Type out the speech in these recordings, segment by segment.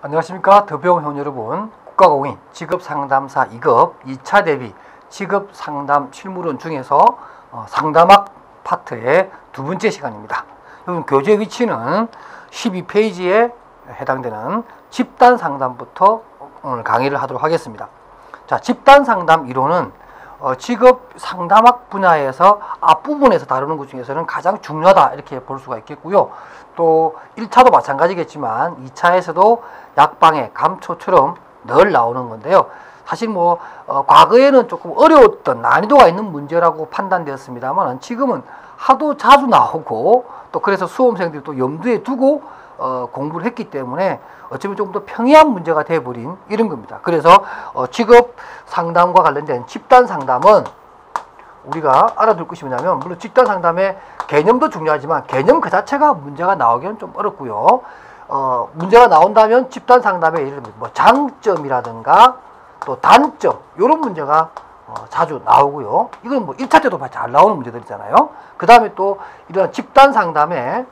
안녕하십니까. 더병훈 여러분, 국가공인 직업상담사 2급 2차 대비 직업상담 실무론 중에서 상담학 파트의 두 번째 시간입니다. 여러분, 교재 위치는 12페이지에 해당되는 집단상담부터 오늘 강의를 하도록 하겠습니다. 자, 집단상담 이론은 직업상담학 분야에서 앞부분에서 다루는 것 중에서는 가장 중요하다 이렇게 볼 수가 있겠고요. 또 1차도 마찬가지겠지만 2차에서도 약방의 감초처럼 늘 나오는 건데요. 사실 과거에는 조금 어려웠던 난이도가 있는 문제라고 판단되었습니다만 지금은 하도 자주 나오고 또 그래서 수험생들이 또 염두에 두고 공부를 했기 때문에 어쩌면 조금 더 평이한 문제가 되어버린 이런 겁니다. 그래서 직업 상담과 관련된 집단 상담은 우리가 알아둘 것이 뭐냐면, 물론 집단 상담의 개념도 중요하지만 개념 그 자체가 문제가 나오기는 좀 어렵고요. 문제가 나온다면 집단 상담의 예를 들면 장점이라든가 또 단점 이런 문제가 자주 나오고요. 이건 1차 때도 잘 나오는 문제들이잖아요. 그 다음에 또 이런 집단 상담의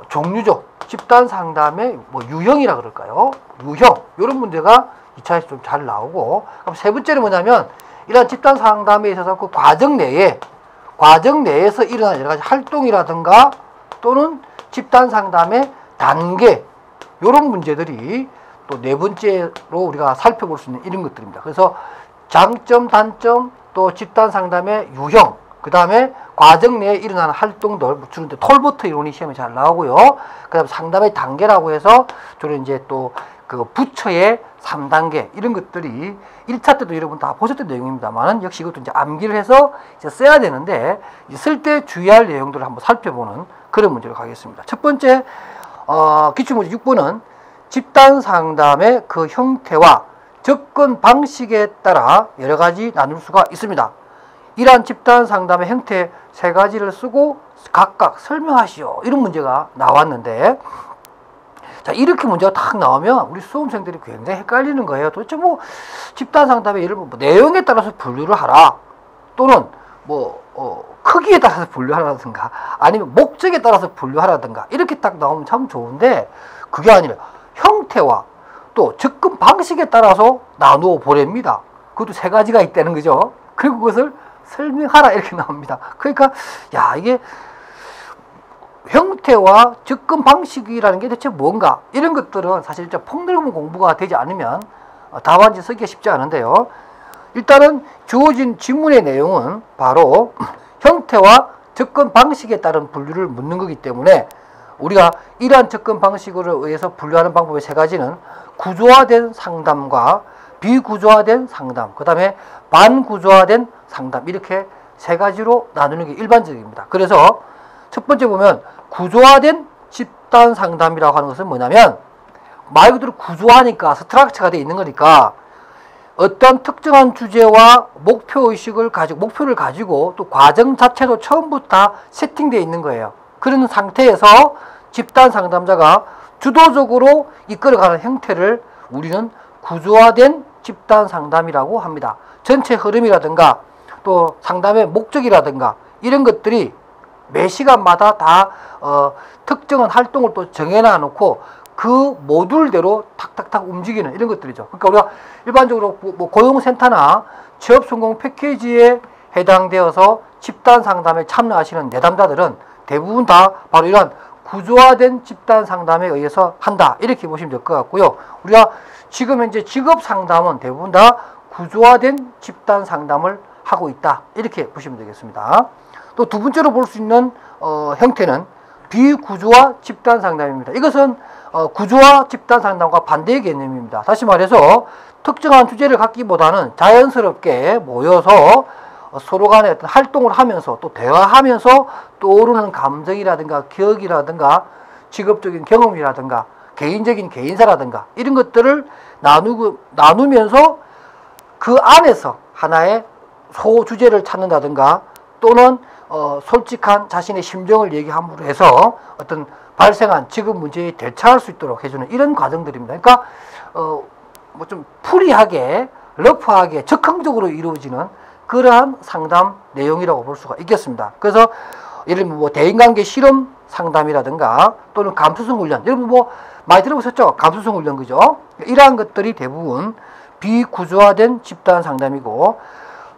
종류죠. 집단 상담의 유형이라 그럴까요? 유형 이런 문제가 2차에서 좀 잘 나오고, 그럼 세 번째는 뭐냐면 이런 집단 상담에 있어서 그 과정 내에서 일어나는 여러 가지 활동이라든가 또는 집단 상담의 단계 이런 문제들이 또 네 번째로 우리가 살펴볼 수 있는 이런 것들입니다. 그래서 장점, 단점, 또 집단 상담의 유형, 그 다음에 과정 내에 일어나는 활동들, 주로 이제 톨버트 이론이 시험에 잘 나오고요. 그 다음에 상담의 단계라고 해서 주로 이제 또 그 부처의 3단계 이런 것들이 1차 때도 여러분 다 보셨던 내용입니다만 역시 이것도 이제 암기를 해서 이제 써야 되는데 쓸 때 주의할 내용들을 한번 살펴보는 그런 문제로 가겠습니다. 첫 번째 기출문제 6번은 집단 상담의 그 형태와 접근 방식에 따라 여러 가지 나눌 수가 있습니다. 이러한 집단 상담의 형태 세 가지를 쓰고 각각 설명하시오. 이런 문제가 나왔는데, 자, 이렇게 문제가 딱 나오면 우리 수험생들이 굉장히 헷갈리는 거예요. 도대체 집단 상담의 예를 들면 내용에 따라서 분류를 하라, 또는 크기에 따라서 분류하라든가 아니면 목적에 따라서 분류하라든가 이렇게 딱 나오면 참 좋은데, 그게 아니라 형태와 또 접근 방식에 따라서 나누어 보랍니다. 그것도 세 가지가 있다는 거죠. 그리고 그것을 설명하라 이렇게 나옵니다. 그러니까 이게 형태와 접근 방식이라는 게 대체 뭔가, 이런 것들은 사실 진짜 폭넓은 공부가 되지 않으면 답안지 쓰기가 쉽지 않은데요. 일단은 주어진 지문의 내용은 바로 형태와 접근 방식에 따른 분류를 묻는 거기 때문에 우리가 이러한 접근 방식으로 의해서 분류하는 방법의 세 가지는 구조화된 상담과 비구조화된 상담, 그 다음에 반구조화된 상담, 이렇게 세 가지로 나누는 게 일반적입니다. 그래서 첫 번째 보면 구조화된 집단 상담이라고 하는 것은 뭐냐면, 말 그대로 구조화니까 스트럭처가 되어 있는 거니까 어떤 특정한 주제와 목표를 가지고 또 과정 자체도 처음부터 다 세팅되어 있는 거예요. 그런 상태에서 집단 상담자가 주도적으로 이끌어가는 형태를 우리는 구조화된 집단 상담이라고 합니다. 전체 흐름이라든가 또 상담의 목적이라든가 이런 것들이 매 시간마다 다 특정한 활동을 또 정해놔 놓고 그 모듈대로 탁탁탁 움직이는 이런 것들이죠. 그러니까 우리가 일반적으로 고용센터나 취업성공 패키지에 해당되어서 집단 상담에 참여하시는 내담자들은 대부분 다 바로 이러한 구조화된 집단 상담에 의해서 한다, 이렇게 보시면 될 것 같고요. 우리가 지금 현재 직업 상담은 대부분 다 구조화된 집단 상담을 하고 있다, 이렇게 보시면 되겠습니다. 또 두 번째로 볼 수 있는 형태는 비구조화 집단 상담입니다. 이것은 구조화 집단 상담과 반대의 개념입니다. 다시 말해서 특정한 주제를 갖기보다는 자연스럽게 모여서 서로 간에 어떤 활동을 하면서 또 대화하면서 떠오르는 감정이라든가 기억이라든가 직업적인 경험이라든가 개인적인 개인사라든가 이런 것들을 나누면서 그 안에서 하나의 소주제를 찾는다든가 또는 솔직한 자신의 심정을 얘기함으로 해서 어떤 발생한 직업 문제에 대처할 수 있도록 해주는 이런 과정들입니다. 그러니까 좀 프리하게, 러프하게, 적극적으로 이루어지는 그러한 상담 내용이라고 볼 수가 있겠습니다. 그래서 예를 들면 대인관계 실험 상담이라든가 또는 감수성 훈련, 여러분 뭐 많이 들어보셨죠? 감수성 훈련, 그죠? 이러한 것들이 대부분 비구조화된 집단 상담이고,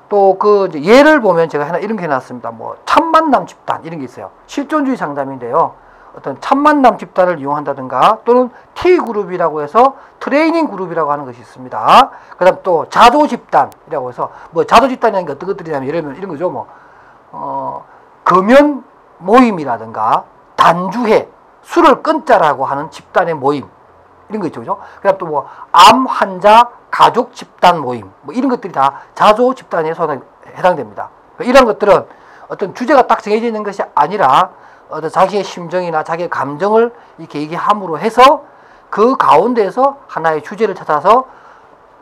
또 그 예를 보면 제가 하나 이런 게 해놨습니다. 뭐 참만남 집단 이런 게 있어요. 실존주의 상담인데요. 어떤 참만남 집단을 이용한다든가 또는 T그룹이라고 해서 트레이닝 그룹이라고 하는 것이 있습니다. 그 다음 또 자조 집단이라고 해서, 뭐 자조 집단이라는 게 어떤 것들이냐면 예를 들면 이런 거죠. 뭐 금연 모임이라든가 단주회, 술을 끊자라고 하는 집단의 모임, 이런 거 있죠. 그죠? 그 다음 또 뭐 암 환자 가족 집단 모임, 뭐 이런 것들이 다 자조 집단에 해당됩니다. 이런 것들은 어떤 주제가 딱 정해져 있는 것이 아니라 어떤 자기의 심정이나 자기의 감정을 이렇게 얘기함으로 해서 그 가운데에서 하나의 주제를 찾아서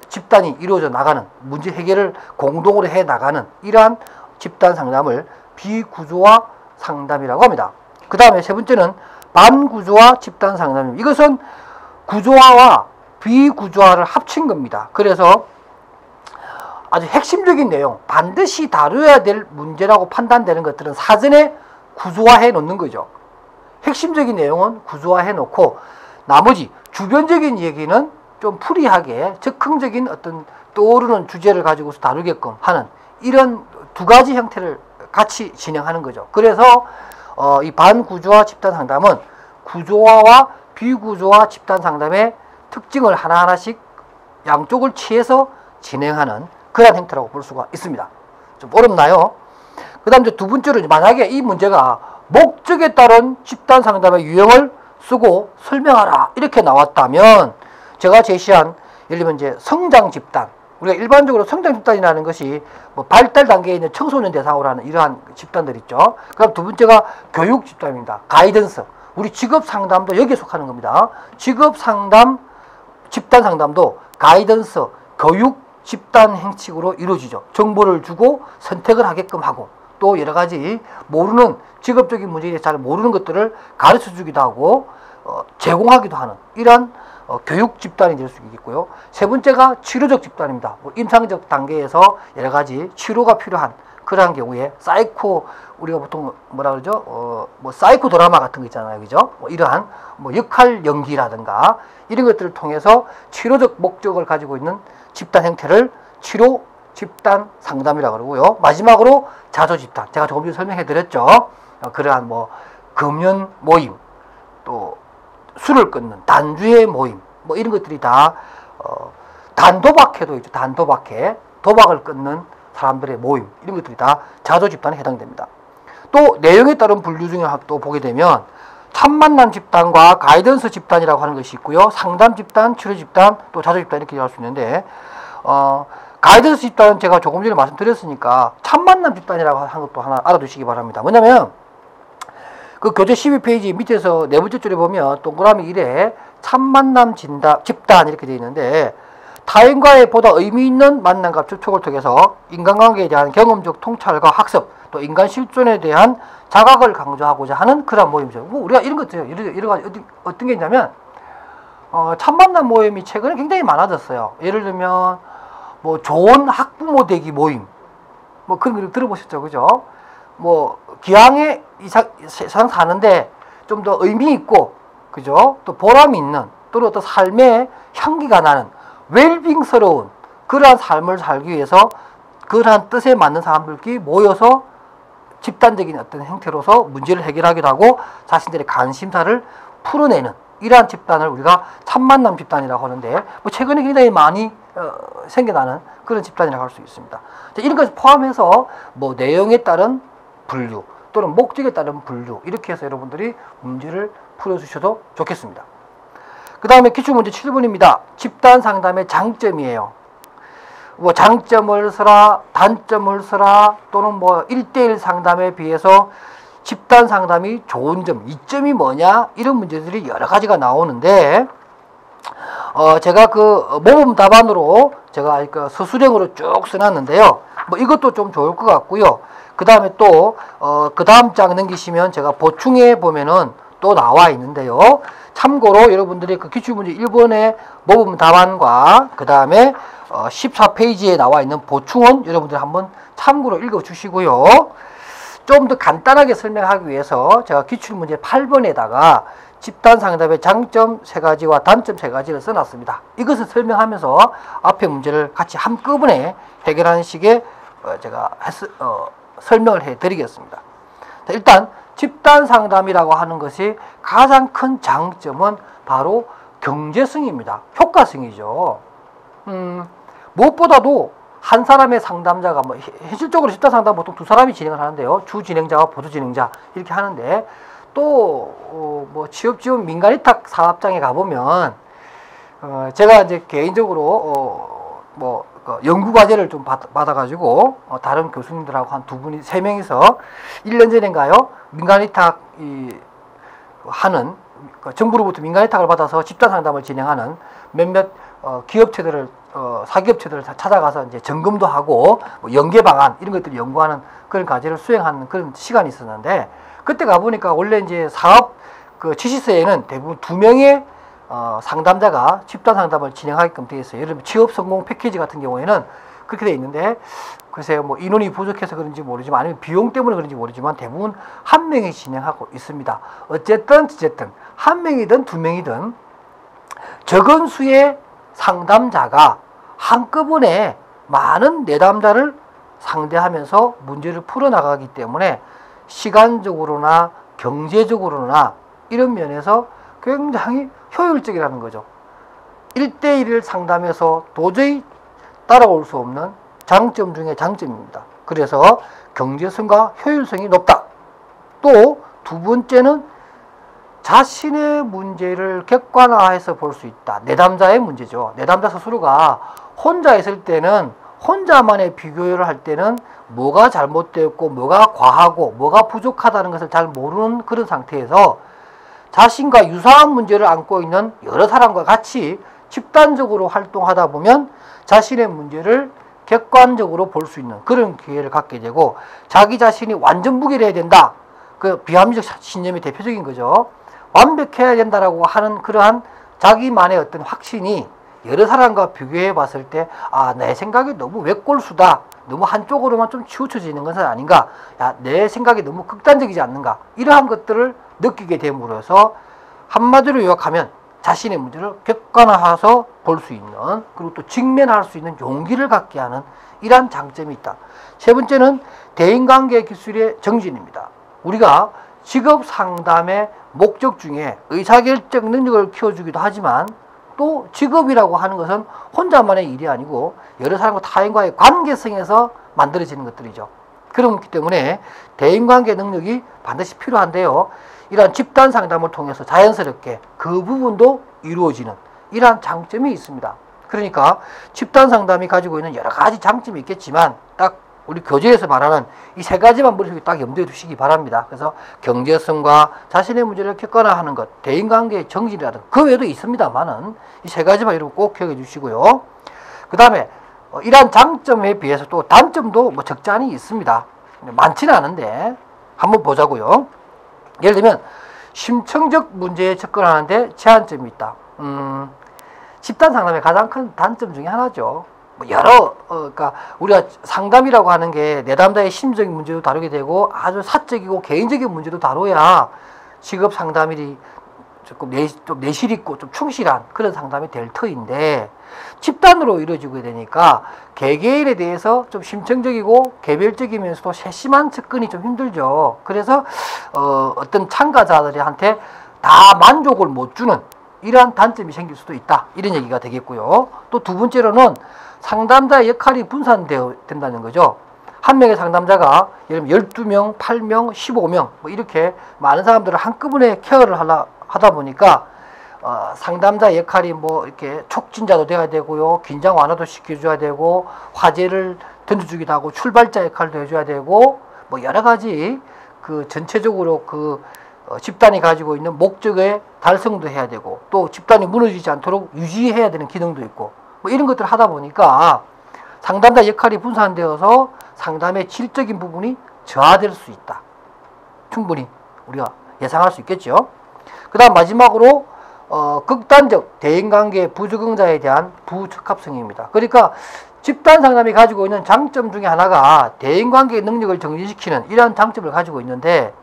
집단이 이루어져 나가는, 문제 해결을 공동으로 해 나가는 이러한 집단 상담을 비구조화 상담이라고 합니다. 그 다음에 세 번째는 반구조화 집단 상담입니다. 이것은 구조화와 비구조화를 합친 겁니다. 그래서 아주 핵심적인 내용, 반드시 다뤄야 될 문제라고 판단되는 것들은 사전에 구조화해 놓는 거죠. 핵심적인 내용은 구조화해 놓고 나머지 주변적인 얘기는 좀 프리하게 즉흥적인 어떤 떠오르는 주제를 가지고서 다루게끔 하는 이런 두 가지 형태를 같이 진행하는 거죠. 그래서 이 반구조화 집단 상담은 구조화와 비구조화 집단 상담의 특징을 하나하나씩 양쪽을 취해서 진행하는 그런 형태라고 볼 수가 있습니다. 좀 어렵나요? 그 다음 두 번째로, 만약에 이 문제가 목적에 따른 집단 상담의 유형을 쓰고 설명하라 이렇게 나왔다면, 제가 제시한 예를 들면 이제 성장 집단, 우리가 일반적으로 성장 집단이라는 것이 뭐 발달 단계에 있는 청소년 대상으로 하는 이러한 집단들 있죠. 그다음 두 번째가 교육 집단입니다. 가이던스, 우리 직업 상담도 여기에 속하는 겁니다. 직업 상담, 집단 상담도 가이던스, 교육 집단 형식으로 이루어지죠. 정보를 주고 선택을 하게끔 하고, 또 여러 가지 모르는 직업적인 문제에 대해서 잘 모르는 것들을 가르쳐 주기도 하고 제공하기도 하는 이러한 교육 집단이 될 수 있겠고요. 세 번째가 치료적 집단입니다. 뭐 임상적 단계에서 여러 가지 치료가 필요한 그러한 경우에 사이코, 우리가 보통 뭐라 그러죠? 뭐 사이코 드라마 같은 거 있잖아요. 그죠? 뭐 이러한 뭐 역할 연기라든가 이런 것들을 통해서 치료적 목적을 가지고 있는 집단 형태를 치료 집단 상담이라고 그러고요. 마지막으로 자조 집단, 제가 조금 전에 설명해 드렸죠. 그러한 뭐 금연 모임, 또 술을 끊는 단주의 모임, 뭐 이런 것들이 다 단도박회도 있죠. 단도박회, 도박을 끊는 사람들의 모임, 이런 것들이 다 자조 집단에 해당됩니다. 또 내용에 따른 분류 중에 또 보게 되면 참만남 집단과 가이던스 집단이라고 하는 것이 있고요. 상담 집단, 치료 집단, 또 자조 집단 이렇게 할 수 있는데, 가이던스 집단은 제가 조금 전에 말씀드렸으니까 참만남 집단이라고 하는 것도 하나 알아두시기 바랍니다. 뭐냐면 그 교재 12페이지 밑에서 네 번째 줄에 보면 동그라미 1에 참만남 집단 이렇게 되어 있는데, 타인과의 보다 의미 있는 만남과 접촉을 통해서 인간관계에 대한 경험적 통찰과 학습, 또 인간 실존에 대한 자각을 강조하고자 하는 그런 모임이죠. 뭐 우리가 이런 것들요, 여러 가지 어떤 게 있냐면 참만남 모임이 최근에 굉장히 많아졌어요. 예를 들면 뭐 좋은 학부모 되기 모임, 뭐 그런 거 들어보셨죠, 그죠? 뭐 기왕에 세상 사는데 좀 더 의미 있고, 그죠? 또 보람이 있는, 또는 어떤 삶의 향기가 나는 웰빙스러운 그러한 삶을 살기 위해서 그러한 뜻에 맞는 사람들끼리 모여서 집단적인 어떤 형태로서 문제를 해결하기도 하고 자신들의 관심사를 풀어내는 이러한 집단을 우리가 참만남 집단이라고 하는데, 뭐 최근에 굉장히 많이 생겨나는 그런 집단이라고 할 수 있습니다. 이런 것을 포함해서 뭐 내용에 따른 분류 또는 목적에 따른 분류, 이렇게 해서 여러분들이 문제를 풀어주셔도 좋겠습니다. 그 다음에 기출문제 7번입니다. 집단 상담의 장점이에요. 뭐 장점을 써라, 단점을 써라, 또는 뭐 1대1 상담에 비해서 집단 상담이 좋은 점, 이점이 뭐냐, 이런 문제들이 여러 가지가 나오는데, 제가 그 모범 답안으로 제가 그 서술형으로 쭉 써놨는데요. 뭐 이것도 좀 좋을 것 같고요. 그 다음에 또 그 다음 장 넘기시면 제가 보충해 보면은 또 나와 있는데요. 참고로 여러분들이 그 기출문제 1번의 모범 답안과 그 다음에 14페이지에 나와 있는 보충은 여러분들 한번 참고로 읽어 주시고요. 좀 더 간단하게 설명하기 위해서 제가 기출문제 8번에다가 집단 상담의 장점 3가지와 단점 3가지를 써놨습니다. 이것을 설명하면서 앞에 문제를 같이 한꺼번에 해결하는 식의 제가 설명을 해드리겠습니다. 일단 집단 상담이라고 하는 것이 가장 큰 장점은 바로 경제성입니다. 효과성이죠. 무엇보다도 한 사람의 상담자가 현실적으로 집단 상담 보통 2사람이 진행을 하는데요. 주 진행자와 보조 진행자 이렇게 하는데 또 취업지원 민간위탁 사업장에 가보면 제가 이제 개인적으로 연구 과제를 좀 받아가지고 다른 교수님들하고 한 2분이 3명이서 1년 전인가요 민간위탁 하는 정부로부터 민간위탁을 받아서 집단 상담을 진행하는 몇몇 기업체들을 사기업체들을 찾아가서 이제 점검도 하고 연계 방안 이런 것들을 연구하는 그런 과제를 수행하는 그런 시간이 있었는데 그때 가보니까 원래 이제 사업 지시서에는 대부분 2명의 상담자가 집단 상담을 진행하게끔 되어 있어요. 예를 들면 취업 성공 패키지 같은 경우에는 그렇게 되어 있는데 글쎄요 인원이 부족해서 그런지 모르지만 아니면 비용 때문에 그런지 모르지만 대부분 1명이 진행하고 있습니다. 어쨌든 1명이든 2명이든 적은 수의 상담자가 한꺼번에 많은 내담자를 상대하면서 문제를 풀어나가기 때문에 시간적으로나 경제적으로나 이런 면에서 굉장히 효율적이라는 거죠. 1대1을 상담해서 도저히 따라올 수 없는 장점 중에 장점입니다. 그래서 경제성과 효율성이 높다. 또 2번째는 자신의 문제를 객관화해서 볼 수 있다. 내담자의 문제죠. 내담자 스스로가 혼자 있을 때는 혼자만의 비교를 할 때는 뭐가 잘못되었고 뭐가 과하고 뭐가 부족하다는 것을 잘 모르는 그런 상태에서 자신과 유사한 문제를 안고 있는 여러 사람과 같이 집단적으로 활동하다 보면 자신의 문제를 객관적으로 볼 수 있는 그런 기회를 갖게 되고 자기 자신이 완전 무결해야 된다. 그 비합리적 신념이 대표적인 거죠. 완벽해야 된다라고 하는 그러한 자기만의 어떤 확신이 여러 사람과 비교해 봤을 때 내 생각이 너무 외골수다. 너무 한쪽으로만 좀 치우쳐지는 것은 아닌가. 내 생각이 너무 극단적이지 않는가. 이러한 것들을 느끼게 됨으로써 한마디로 요약하면 자신의 문제를 객관화해서 볼 수 있는 그리고 또 직면할 수 있는 용기를 갖게 하는 이러한 장점이 있다. 3번째는 대인관계 기술의 정진입니다. 우리가 직업 상담의 목적 중에 의사결정 능력을 키워주기도 하지만 또 직업이라고 하는 것은 혼자만의 일이 아니고 여러 사람과 타인과의 관계성에서 만들어지는 것들이죠. 그렇기 때문에 대인관계 능력이 반드시 필요한데요. 이러한 집단 상담을 통해서 자연스럽게 그 부분도 이루어지는 이러한 장점이 있습니다. 그러니까 집단 상담이 가지고 있는 여러 가지 장점이 있겠지만 딱 우리 교재에서 말하는 이 3가지만 머릿속에 딱 염두에 두시기 바랍니다. 그래서 경제성과 자신의 문제를 객관화하는 것, 대인관계의 정진이라든 그 외에도 있습니다만은 이 3가지만 여러분 꼭 기억해 주시고요. 그 다음에 이러한 장점에 비해서 또 단점도 적지 않이 있습니다. 많지는 않은데 한번 보자고요. 예를 들면 심층적 문제에 접근하는데 제한점이 있다. 집단 상담의 가장 큰 단점 중에 하나죠. 여러 그러니까 우리가 상담이라고 하는 게 내담자의 심적인 문제도 다루게 되고 아주 사적이고 개인적인 문제도 다뤄야 직업 상담이 좀 내실 있고 좀 충실한 그런 상담이 될 터인데 집단으로 이루어지게 되니까 개개인에 대해서 좀 심층적이고 개별적이면서도 세심한 접근이 좀 힘들죠. 그래서 어떤 참가자들한테 다 만족을 못 주는 이러한 단점이 생길 수도 있다. 이런 얘기가 되겠고요. 또 2번째로는 상담자의 역할이 분산된다는 거죠. 한 명의 상담자가 예를 들면 12명, 8명, 15명 이렇게 많은 사람들을 한꺼번에 케어를 하다 보니까 상담자 역할이 이렇게 촉진자도 돼야 되고요. 긴장 완화도 시켜줘야 되고 화제를 던져주기도 하고 출발자 역할도 해줘야 되고 여러 가지 그 전체적으로 그 집단이 가지고 있는 목적에 달성도 해야 되고 또 집단이 무너지지 않도록 유지해야 되는 기능도 있고 이런 것들을 하다 보니까 상담자 역할이 분산되어서 상담의 질적인 부분이 저하될 수 있다. 충분히 우리가 예상할 수 있겠죠. 그 다음 마지막으로 극단적 대인관계 부적응자에 대한 부적합성입니다. 그러니까 집단 상담이 가지고 있는 장점 중에 하나가 대인관계 능력을 정진시키는 이러한 장점을 가지고 있는데,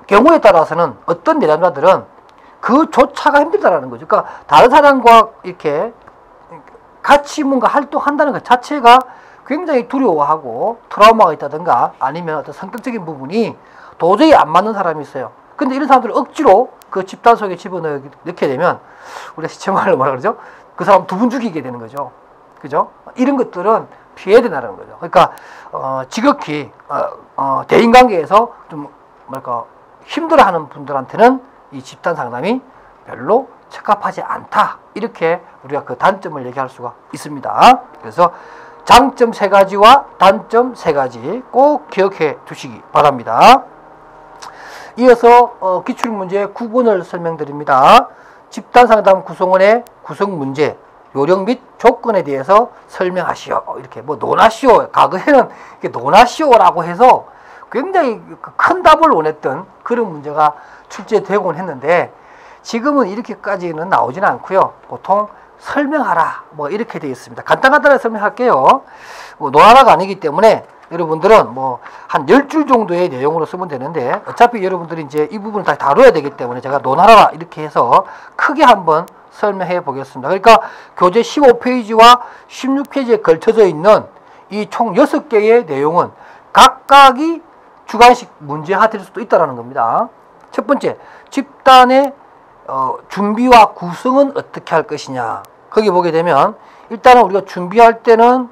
경우에 따라서는 어떤 내담자들은 그조차가 힘들다라는 거죠. 그러니까 다른 사람과 이렇게 같이 뭔가 활동한다는 것 자체가 굉장히 두려워하고 트라우마가 있다든가 아니면 어떤 성격적인 부분이 도저히 안 맞는 사람이 있어요. 근데 이런 사람들을 억지로 그 집단 속에 집어넣게 되면 우리가 시체말로 뭐라 그러죠? 그 사람 두 분 죽이게 되는 거죠. 그죠? 이런 것들은 피해야 된다는 거죠. 그러니까 지극히 대인관계에서 좀 뭐랄까 힘들어하는 분들한테는 이 집단 상담이 별로 적합하지 않다. 이렇게 우리가 그 단점을 얘기할 수가 있습니다. 그래서 장점 3가지와 단점 3가지 꼭 기억해 두시기 바랍니다. 이어서 기출문제 9번을 설명드립니다. 집단상담 구성원의 구성문제, 요령 및 조건에 대해서 설명하시오. 이렇게 뭐 논하시오. 과거에는 논하시오라고 해서 굉장히 큰 답을 원했던 그런 문제가 출제되곤 했는데, 지금은 이렇게까지는 나오지는 않고요. 보통 설명하라 뭐 이렇게 되어 있습니다. 간단하게 설명할게요. 논하라가 아니기 때문에 여러분들은 뭐 한 10줄 정도의 내용으로 쓰면 되는데, 어차피 여러분들이 이제 이 부분을 다 다뤄야 되기 때문에 제가 논하라 이렇게 해서 크게 한번 설명해 보겠습니다. 그러니까 교재 15페이지와 16페이지에 걸쳐져 있는 이 총 6개의 내용은 각각이 주관식 문제가 될 수도 있다는 겁니다. 첫 번째, 집단의 준비와 구성은 어떻게 할 것이냐. 거기 보게 되면 일단은 우리가 준비할 때는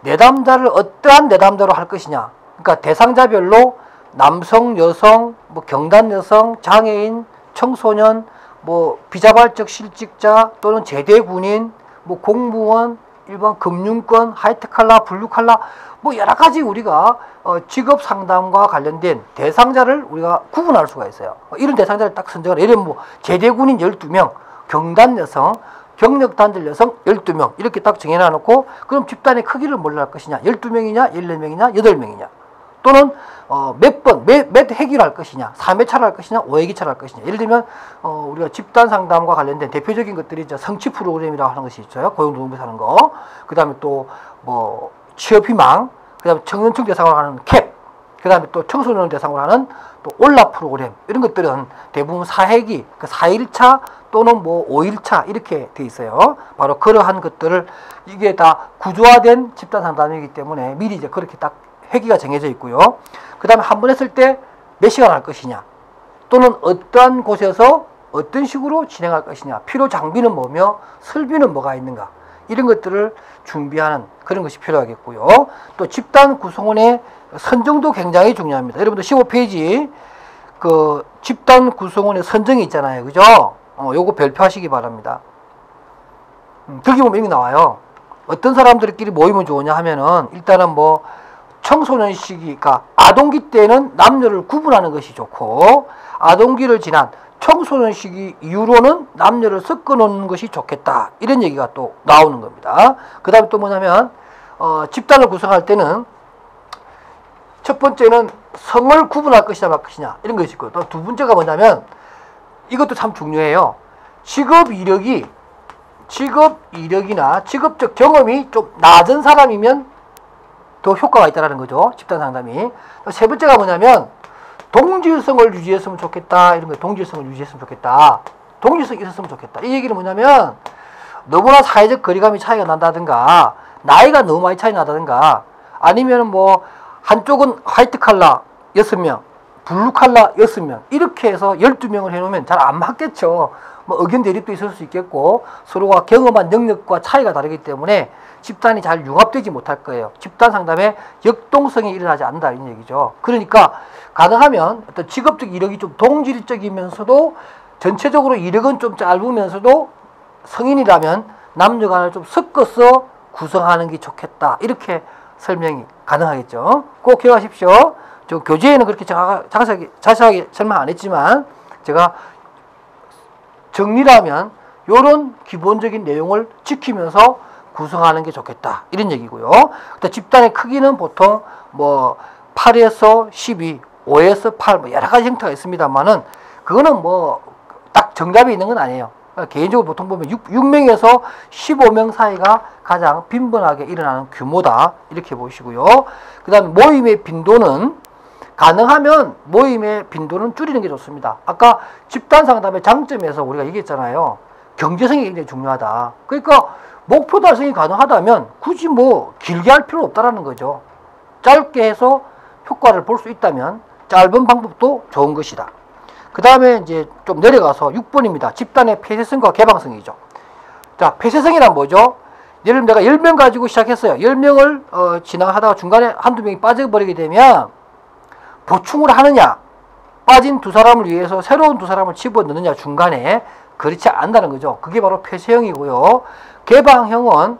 내담자를 어떠한 내담자로 할 것이냐. 그러니까 대상자별로 남성, 여성, 뭐 경단 여성, 장애인, 청소년, 뭐 비자발적 실직자 또는 제대 군인, 뭐 공무원, 일반 금융권, 하이트칼라, 블루칼라, 뭐 여러 가지 우리가 직업 상담과 관련된 대상자를 우리가 구분할 수가 있어요. 이런 대상자를 딱 선정을, 예를 들면 뭐 제대 군인 12명, 경단 여성, 경력 단절 여성 12명 이렇게 딱 정해놔놓고, 그럼 집단의 크기를 뭘로 할 것이냐? 12명이냐? 14명이냐? 8명이냐? 또는 몇 회기로 할 것이냐? 3회차로 할 것이냐? 5회기차로 할 것이냐? 예를 들면 우리가 집단 상담과 관련된 대표적인 것들이 이제 성취 프로그램이라고 하는 것이 있어요. 고용노동부에서 하는 거. 그 다음에 또 뭐 취업희망, 그 다음에 청년층 대상으로 하는 캡, 그 다음에 또 청소년 대상으로 하는 또 올라 프로그램, 이런 것들은 대부분 4회기, 그 4일차 또는 뭐 5일차 이렇게 돼 있어요. 바로 그러한 것들을, 이게 다 구조화된 집단 상담이기 때문에 미리 이제 그렇게 딱 회기가 정해져 있고요. 그 다음에 한 번 했을 때 몇 시간 할 것이냐, 또는 어떠한 곳에서 어떤 식으로 진행할 것이냐, 필요 장비는 뭐며 설비는 뭐가 있는가, 이런 것들을 준비하는 그런 것이 필요하겠고요. 또 집단 구성원의 선정도 굉장히 중요합니다. 여러분들 15페이지 그 집단 구성원의 선정이 있잖아요. 그죠? 요거 별표하시기 바랍니다. 거기 보면 이렇게 나와요. 어떤 사람들끼리 모이면 좋으냐 하면은, 일단은 뭐 청소년 시기, 그러니까 아동기 때는 남녀를 구분하는 것이 좋고, 아동기를 지난 청소년 시기 이후로는 남녀를 섞어 놓는 것이 좋겠다. 이런 얘기가 또 나오는 겁니다. 그 다음에 또 뭐냐면, 집단을 구성할 때는 첫 번째는 성을 구분할 것이냐 말 것이냐, 이런 것이 있고, 또 두 번째가 뭐냐면, 이것도 참 중요해요. 직업 이력이나 직업적 경험이 좀 낮은 사람이면 더 효과가 있다는 거죠. 집단 상담이. 세 번째가 뭐냐면, 동질성을 유지했으면 좋겠다. 이런 거, 동질성을 유지했으면 좋겠다. 동질성이 있었으면 좋겠다. 이 얘기는 뭐냐면, 너무나 사회적 거리감이 차이가 난다든가, 나이가 너무 많이 차이 나다든가, 아니면 뭐 한쪽은 화이트 칼라 6명, 블루 칼라 6명, 이렇게 해서 12명을 해놓으면 잘 안 맞겠죠. 뭐 의견 대립도 있을 수 있겠고, 서로가 경험한 능력과 차이가 다르기 때문에 집단이 잘 융합되지 못할 거예요. 집단 상담에 역동성이 일어나지 않는다, 이런 얘기죠. 그러니까 가능하면 어떤 직업적 이력이 좀 동질적이면서도 전체적으로 이력은 좀 짧으면서도 성인이라면 남녀 간을 좀 섞어서 구성하는 게 좋겠다. 이렇게 설명이 가능하겠죠. 꼭 기억하십시오. 저 교재에는 그렇게 자세하게 설명 안 했지만, 제가 정리라면 이런 기본적인 내용을 지키면서 구성하는 게 좋겠다, 이런 얘기고요. 집단의 크기는 보통 뭐 8에서 12, 5에서 8, 뭐 여러 가지 형태가 있습니다만은, 그거는 뭐 딱 정답이 있는 건 아니에요. 개인적으로 보통 보면 6명에서 15명 사이가 가장 빈번하게 일어나는 규모다. 이렇게 보시고요. 그 다음에 모임의 빈도는 가능하면 모임의 빈도는 줄이는 게 좋습니다. 아까 집단 상담의 장점에서 우리가 얘기했잖아요. 경제성이 굉장히 중요하다. 그러니까 목표 달성이 가능하다면 굳이 뭐 길게 할 필요 없다라는 거죠. 짧게 해서 효과를 볼 수 있다면 짧은 방법도 좋은 것이다. 그 다음에 이제 좀 내려가서 6번입니다. 집단의 폐쇄성과 개방성이죠. 자, 폐쇄성이란 뭐죠? 예를 들면 내가 10명 가지고 시작했어요. 10명을 진행하다가 중간에 한두 명이 빠져버리게 되면 보충을 하느냐, 빠진 두 사람을 위해서 새로운 두 사람을 집어넣느냐 중간에, 그렇지 않다는 거죠. 그게 바로 폐쇄형이고요. 개방형은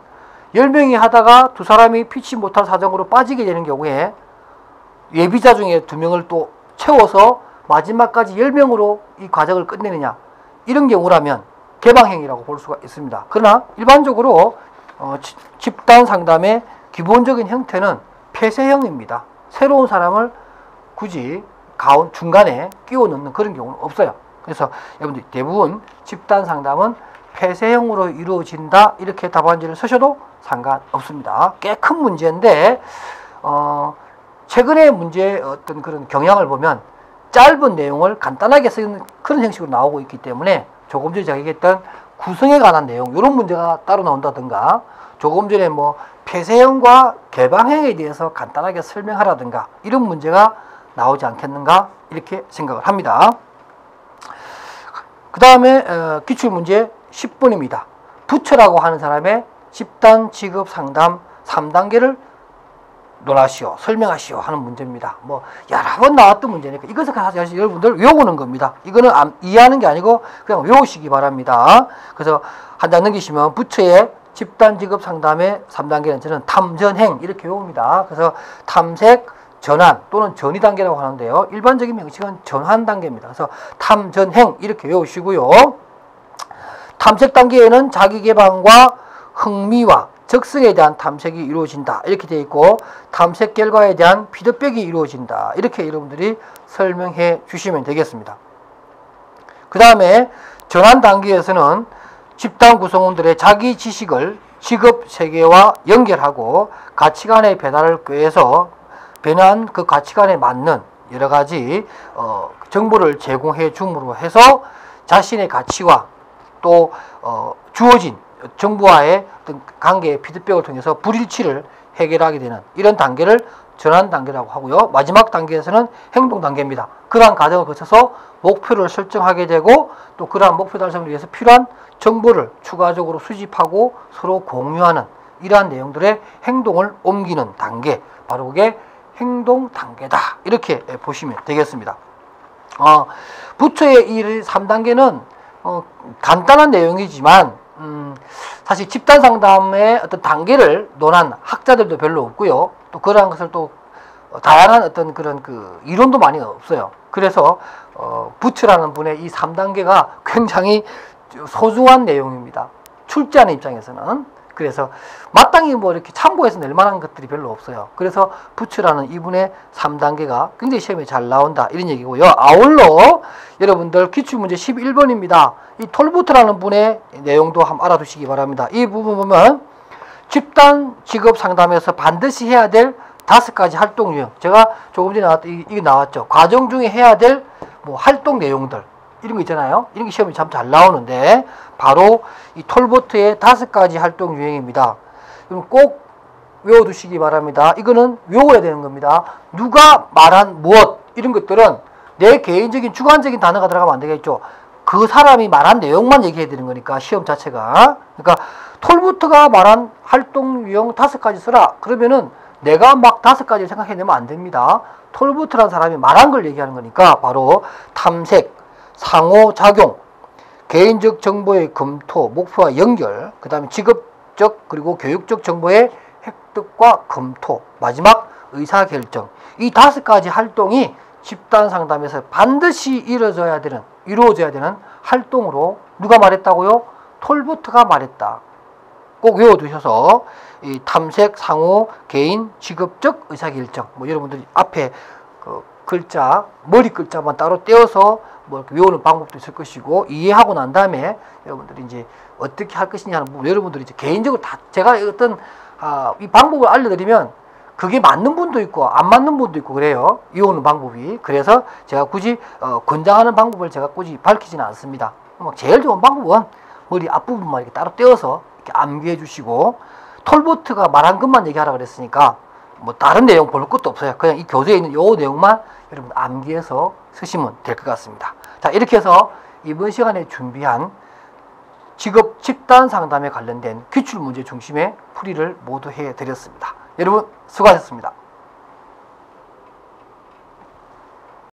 10명이 하다가 두 사람이 피치 못할 사정으로 빠지게 되는 경우에 예비자 중에 2명을 또 채워서 마지막까지 10명으로 이 과정을 끝내느냐, 이런 경우라면 개방형이라고 볼 수가 있습니다. 그러나 일반적으로 집단 상담의 기본적인 형태는 폐쇄형입니다. 새로운 사람을 굳이 중간에 끼워 넣는 그런 경우는 없어요. 그래서 여러분들 대부분 집단 상담은 폐쇄형으로 이루어진다, 이렇게 답안지를 쓰셔도 상관없습니다. 꽤 큰 문제인데 최근에 문제의 어떤 그런 경향을 보면 짧은 내용을 간단하게 쓰는 그런 형식으로 나오고 있기 때문에 조금 전에 제가 얘기했던 구성에 관한 내용, 이런 문제가 따로 나온다든가, 조금 전에 뭐 폐쇄형과 개방형에 대해서 간단하게 설명하라든가, 이런 문제가 나오지 않겠는가, 이렇게 생각을 합니다. 그 다음에 기출문제 10번입니다. 부처라고 하는 사람의 집단 직업 상담 3단계를 논하시오, 설명하시오 하는 문제입니다. 뭐 여러 번 나왔던 문제니까 이것을 사실 여러분들 외우는 겁니다. 이거는 이해하는 게 아니고 그냥 외우시기 바랍니다. 그래서 한 장 넘기시면 부처의 집단 직업 상담의 3단계는 저는 탐전행, 이렇게 외웁니다. 그래서 탐색, 전환 또는 전이 단계라고 하는데요. 일반적인 명칭은 전환 단계입니다. 그래서 탐전행, 이렇게 외우시고요. 탐색 단계에는 자기 개방과 흥미와 적성에 대한 탐색이 이루어진다, 이렇게 되어 있고, 탐색 결과에 대한 피드백이 이루어진다, 이렇게 여러분들이 설명해 주시면 되겠습니다. 그 다음에 전환 단계에서는 집단 구성원들의 자기 지식을 직업 세계와 연결하고 가치관의 변화를 꾀해서 변한 그 가치관에 맞는 여러 가지 정보를 제공해 줌으로 해서 자신의 가치와 또 주어진 정부와의 어떤 관계의 피드백을 통해서 불일치를 해결하게 되는 이런 단계를 전환 단계라고 하고요. 마지막 단계에서는 행동 단계입니다. 그러한 과정을 거쳐서 목표를 설정하게 되고, 또 그러한 목표 달성을 위해서 필요한 정보를 추가적으로 수집하고 서로 공유하는 이러한 내용들의 행동을 옮기는 단계, 바로 그게 행동 단계다, 이렇게 보시면 되겠습니다. 부처의 이 3단계는 간단한 내용이지만 사실 집단 상담의 어떤 단계를 논한 학자들도 별로 없고요. 또 그러한 것을 또 다양한 어떤 그런 그 이론도 많이 없어요. 그래서 부처라는 분의 이 3단계가 굉장히 소중한 내용입니다. 출제하는 입장에서는. 그래서 마땅히 뭐 이렇게 참고해서 낼 만한 것들이 별로 없어요. 그래서 부처라는 이분의 3단계가 굉장히 시험에 잘 나온다, 이런 얘기고요. 아울러 여러분들 기출문제 11번입니다. 이 톨보트라는 분의 내용도 한번 알아두시기 바랍니다. 이 부분 보면 집단 직업 상담에서 반드시 해야 될 5가지 활동 유형, 제가 조금 전에 이게 나왔죠. 과정 중에 해야 될 뭐 활동 내용들, 이런 거 있잖아요. 이런 게 시험에 참 잘 나오는데, 바로 이 톨보트의 5가지 활동 유형입니다. 그럼 꼭 외워두시기 바랍니다. 이거는 외워야 되는 겁니다. 누가 말한 무엇, 이런 것들은 내 개인적인 주관적인 단어가 들어가면 안 되겠죠. 그 사람이 말한 내용만 얘기해야 되는 거니까, 시험 자체가. 그러니까 톨보트가 말한 활동 유형 5가지 써라, 그러면은 내가 막 5가지를 생각해내면 안 됩니다. 톨보트라는 사람이 말한 걸 얘기하는 거니까, 바로 탐색, 상호작용, 개인적 정보의 검토, 목표와 연결, 그 다음에 직업적 그리고 교육적 정보의 획득과 검토, 마지막 의사결정, 이 5가지 활동이 집단 상담에서 반드시 이루어져야 되는 활동으로, 누가 말했다고요? 톨보트가 말했다. 꼭 외워두셔서 이 탐색, 상호, 개인, 직업적 의사결정, 뭐 여러분들이 앞에 글자, 머리 글자만 따로 떼어서 뭐 이렇게 외우는 방법도 있을 것이고, 이해하고 난 다음에 여러분들이 이제 어떻게 할 것이냐 하는 부분, 여러분들이 이제 개인적으로 다 제가 어떤 이 방법을 알려드리면 그게 맞는 분도 있고 안 맞는 분도 있고 그래요. 외우는 방법이. 그래서 제가 굳이 권장하는 방법을 제가 굳이 밝히지는 않습니다. 제일 좋은 방법은 머리 앞부분만 이렇게 따로 떼어서 이렇게 암기해 주시고, 톨보트가 말한 것만 얘기하라 그랬으니까 뭐 다른 내용 볼 것도 없어요. 그냥 이 교재에 있는 요 내용만 여러분 암기해서 쓰시면 될 것 같습니다. 자, 이렇게 해서 이번 시간에 준비한 직업 집단 상담에 관련된 기출문제 중심의 풀이를 모두 해드렸습니다. 여러분 수고하셨습니다.